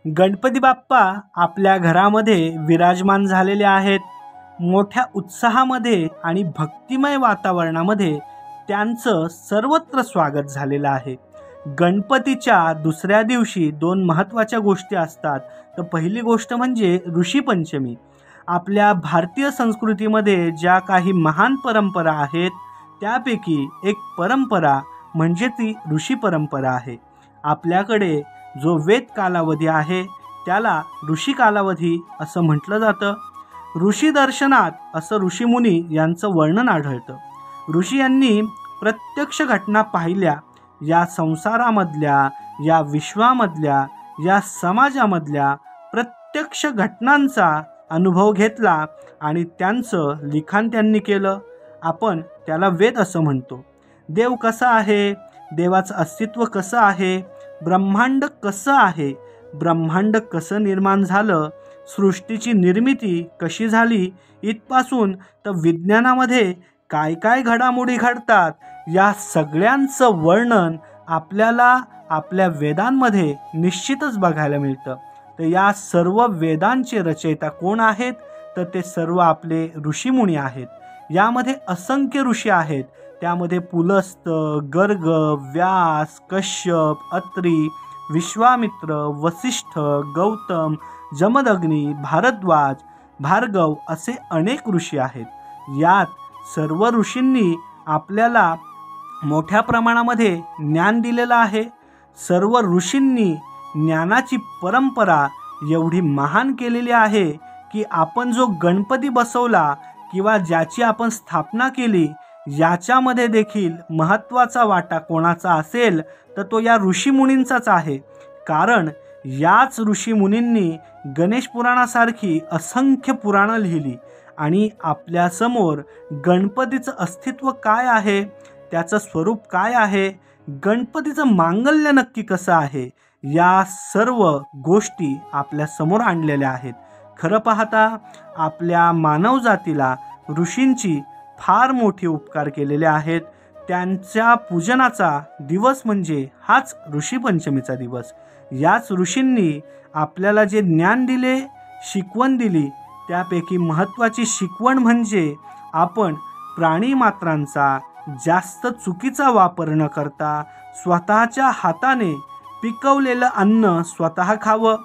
गणपती बाप्पा आपल्या घरामध्ये विराजमान झालेले आहेत। मोठ्या उत्साहामध्ये आणि भक्तिमय वातावरणामध्ये त्यांचं सर्वत्र स्वागत झालेलं आहे। गणपतीच्या दुसऱ्या दिवशी दोन महत्त्वाच्या गोष्टी असतात। तर पहिली गोष्ट म्हणजे ऋषी पंचमी। आपल्या भारतीय संस्कृतीमध्ये ज्या काही महान परंपरा आहेत त्यापैकी एक परंपरा म्हणजे ती ऋषी परंपरा आहे। आपल्याकडे जो वेद कालावधी आहे त्याला ऋषी कालावधी असं म्हटलं जातं। ऋषी दर्शनात असं ऋषीमुनी यांचं वर्णन आढळतं। ऋषी यांनी प्रत्यक्ष घटना पाहिल्या, या संसारामधल्या, या विश्वामधल्या, या समाजामधल्या प्रत्यक्ष घटनांचा अनुभव घेतला आणि त्यांचं लिखाण त्यांनी केलं। आपण त्याला वेद असं म्हणतो। देव कसा आहे, देवाचं अस्तित्व कसं आहे, ब्रह्मांड कसं आहे, ब्रह्मांड कसं निर्माण झालं, सृष्टीची निर्मिती कशी झाली, इथपासून तर विज्ञानामध्ये काय काय घडामोडी घडतात, या सगळ्यांचं वर्णन आपल्याला आपल्या वेदांमध्ये निश्चितच बघायला मिळतं। तर या सर्व वेदांचे रचयिता कोण आहेत, तर ते सर्व आपले ऋषीमुनी आहेत। यामध्ये असंख्य ऋषी आहेत। त्यामध्ये पुलस्त, गर्ग, व्यास, कश्यप, अत्री, विश्वामित्र, वसिष्ठ, गौतम, जमदग्नी, भारद्वाज, भार्गव असे अनेक ऋषी आहेत। यात सर्व ऋषींनी आपल्याला मोठ्या प्रमाणामध्ये ज्ञान दिलेलं आहे। सर्व ऋषींनी ज्ञानाची परंपरा एवढी महान केलेली आहे की आपण जो गणपती बसवला किंवा ज्याची आपण स्थापना केली याच्यामध्ये देखील महत्त्वाचा वाटा कोणाचा असेल तर तो या ऋषीमुनींचाच आहे। कारण याच ऋषीमुनींनी गणेश पुराणासारखी असंख्य पुराणं लिहिली आणि आपल्यासमोर गणपतीचं अस्तित्व काय आहे, त्याचं स्वरूप काय आहे, गणपतीचं मांगल्य नक्की कसं आहे, या सर्व गोष्टी आपल्यासमोर आणलेल्या आहेत। खरं पाहता आपल्या मानवजातीला ऋषींची फार मोठी उपकार केलेले आहेत। त्यांच्या पूजनाचा दिवस म्हणजे हाच ऋषी पंचमीचा दिवस। याच ऋषींनी आपल्याला जे ज्ञान दिले, शिकवण दिली, त्यापैकी महत्त्वाची शिकवण म्हणजे आपण प्राणीमात्रांचा जास्त चुकीचा वापर न करता स्वतःच्या हाताने पिकवलेलं अन्न स्वतः खावं।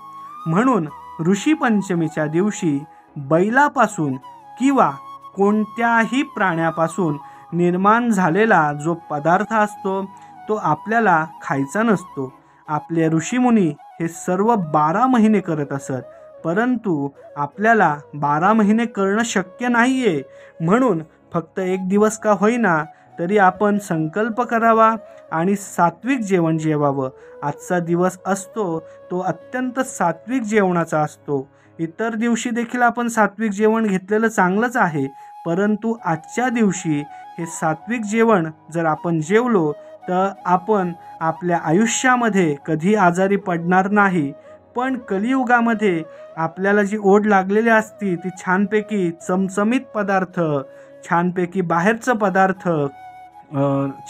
म्हणून ऋषी पंचमीच्या दिवशी बैलापासून किंवा कोणत्याही प्राण्यापासून निर्माण झालेला जो पदार्थ असतो तो आपल्याला खायचा नसतो। आपले ऋषीमुनी हे सर्व 12 महिने करत असत, परंतु आपल्याला 12 महिने करणं शक्य नाही आहे। म्हणून फक्त एक दिवस का होईना तरी आपण संकल्प करावा आणि सात्विक जेवण जेवावं। आजचा दिवस असतो तो अत्यंत सात्विक जेवणाचा असतो। इतर दिवशी देखील आपण सात्विक जेवण घेतलेलं चांगलंच आहे, परंतु आजच्या दिवशी हे सात्विक जेवण जर आपण जेवलो तर आपण आपल्या आयुष्यामध्ये कधी आजारी पडणार नाही। पण कलियुगामध्ये आपल्याला जी ओढ लागलेली असती ती छानपैकी चमचमीत पदार्थ, छानपैकी बाहेरचं पदार्थ,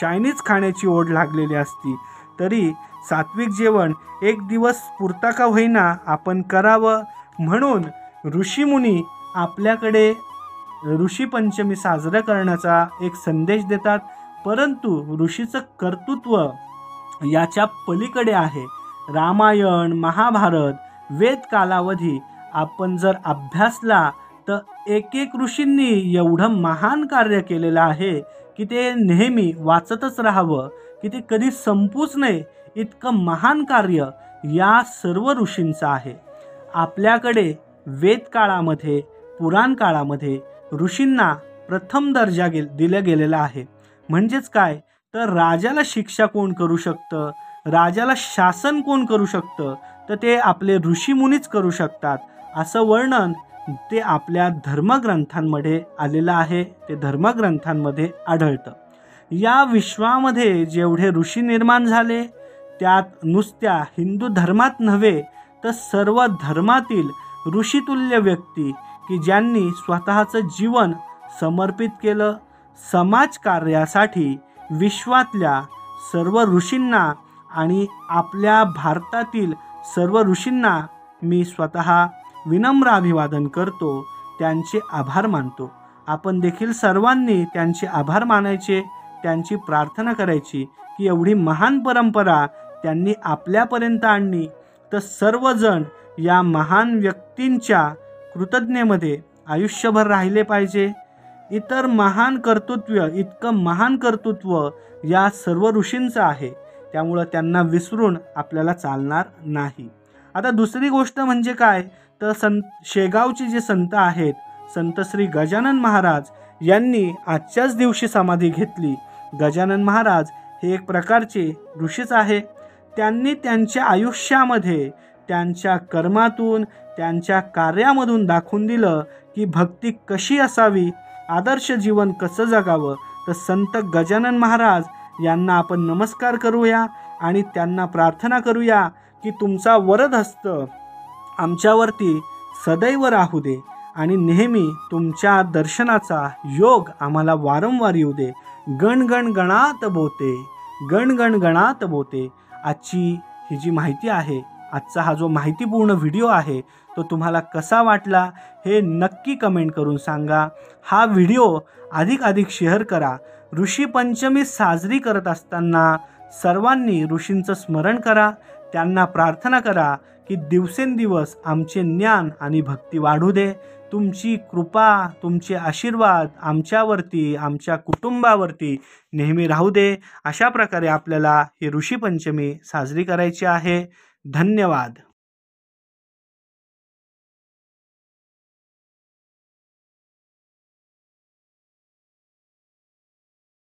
चायनीज खाण्याची ओढ लागलेली असती। तरी सात्विक जेवण एक दिवस पुरता का होईना आपण करावं। म्हणून ऋषीमुनी आपल्याकडे ऋषी पंचमी साजरा करण्याचा एक संदेश देतात, परंतु ऋषीचं कर्तृत्व याच्या पलीकडे आहे। रामायण, महाभारत, वेद कालावधी आपण जर अभ्यासला तर एक एक ऋषींनी एवढं महान कार्य केलेलं आहे की ते नेहमी वाचतच राहावं, की ते कधी संपूच नये, इतकं महान कार्य या सर्व ऋषींचं आहे। आपल्याकडे वेद काळामध्ये, पुराण काळामध्ये ऋषींना प्रथम दर्जा दिला गेलेला आहे। म्हणजेच काय तर राजाला शिक्षा कोण करू शकतं, राजाला शासन कोण करू शकतं, तर ते आपले ऋषीमुनीच करू शकतात असं वर्णन ते आपल्या धर्मग्रंथांमध्ये आलेलं आहे, ते धर्मग्रंथांमध्ये आढळतं। या विश्वामध्ये जेवढे ऋषी निर्माण झाले त्यात नुसत्या हिंदू धर्मात नव्हे तर सर्व धर्मातील ऋषितुल्य व्यक्ती की ज्यांनी स्वतःचं जीवन समर्पित केलं समाजकार्यासाठी, विश्वातल्या सर्व ऋषींना आणि आपल्या भारतातील सर्व ऋषींना मी स्वतः विनम्र अभिवादन करतो, त्यांचे आभार मानतो. आपण देखील सर्वांनी त्यांचे आभार मानायचे, त्यांची प्रार्थना करायची की एवढी महान परंपरा त्यांनी आपल्यापर्यंत आणली, तर सर्वजण या महान व्यक्तींच्या कृतज्ञतेमध्ये आयुष्यभर राहिले पाहिजे. इतकं महान कर्तृत्व या सर्व ऋषींचं आहे, त्यामुळं त्यांना विसरून आपल्याला चालणार नाही. आता दुसरी गोष्ट म्हणजे काय, तर शेगावचे जे संत आहेत, संत श्री गजानन महाराज यांनी आजच्याच दिवशी समाधी घेतली. गजानन महाराज हे एक प्रकारचे ऋषीच आहे. त्यांनी त्यांच्या आयुष्यामध्ये, त्यांच्या कर्मातून, त्यांच्या कार्यामधून दाखवून दिलं की भक्ती कशी असावी, आदर्श जीवन कसं जगावं. तर संत गजानन महाराज यांना आपण नमस्कार करूया आणि त्यांना प्रार्थना करूया की तुमचा वरदहस्त आमच्यावरती सदैव राहू दे आणि नेहमी तुमच्या दर्शनाचा योग आम्हाला वारंवार येऊ दे. गण गण गणात बोते, गण गण गणात बोते. आजची ही जी माहिती आहे, आजचा हा जो माहितीपूर्ण व्हिडिओ आहे, तो तुम्हाला कसा वाटला हे नक्की कमेंट करून सांगा. हा व्हिडिओ अधिक शेअर करा. ऋषी पंचमी साजरी करत असताना सर्वांनी ऋषींचं स्मरण करा, त्यांना प्रार्थना करा की दिवसेंदिवस आमचे ज्ञान आणि भक्ती वाढू दे. तुमची कृपा, तुमचे आशीर्वाद आमच्यावरती, आमच्या कुटुंबावरती नेहमी राहू दे. अशा प्रकारे आपल्याला ही ऋषी पंचमी साजरी करायची आहे. धन्यवाद.